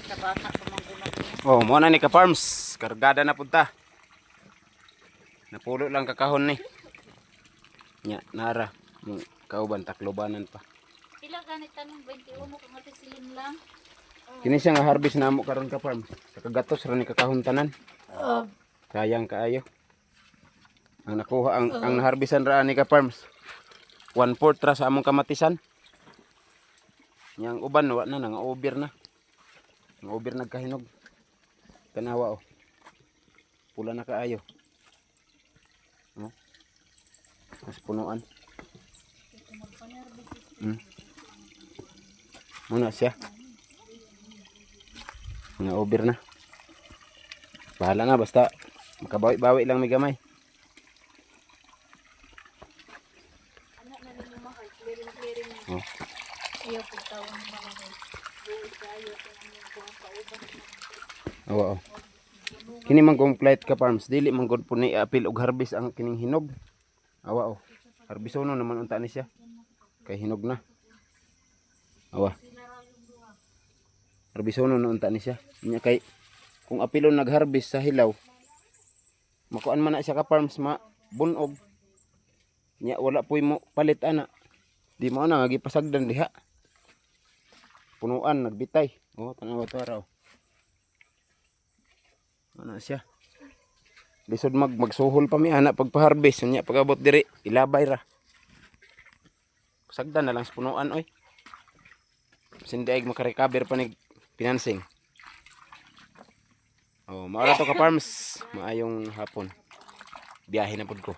Sa bata pamanggunak. Oh, mo na ni ka farms. Kargada na punta. Napulo lang kakahon ni. Nya, nara. Yung kauban taklobanan pa. Pila ganit tanong 21 kung ati silin lang. Kini siya nga harvest namo karon ka farm. Sa kagatos ra ni kakahon tanan. Sayang kaayo. Ang nakuha ang naharbisan ra ni ka farms. 1/4 ra sa among kamatisan. Yang uban wa na nga over na. Nga over nagkahinog. Tanawa oh. Pula na kaayo. No? Mas punuan. Muna siya. Nga over na. Bahala na basta makabawi-bawi lang may gamay. Anak na nimo mahal, clearing na. Oh. Iyo pagtawon mahal. Buwi kayo kung kuha pa uban. Oo. Oh. Kini man complete ka farms dili man gud puni apil og harvest ang kining hinog. Awa oh. Harbisono naman unta ni siya. Kay hinog na. Awa. Harbisono na unta ni siya. Nya kay kung apilon nag-harvest sa hilaw, makuan man na siya ka farms ma bunog. Nya wala puy mo palit ana. Di mo na gipasagdan diha. Punuan nagbitay. Oh, tanaw to araw. Ana siya. Lisod magsuhol pa mi ana pagpa-harvest nya pagabot diri ilabay ra. Sagdan na lang sa punuan oy. Sindi ay makarecover pa ni financing. Oh, maara to ka farms. Maayong hapon. Biyahe na pud ko.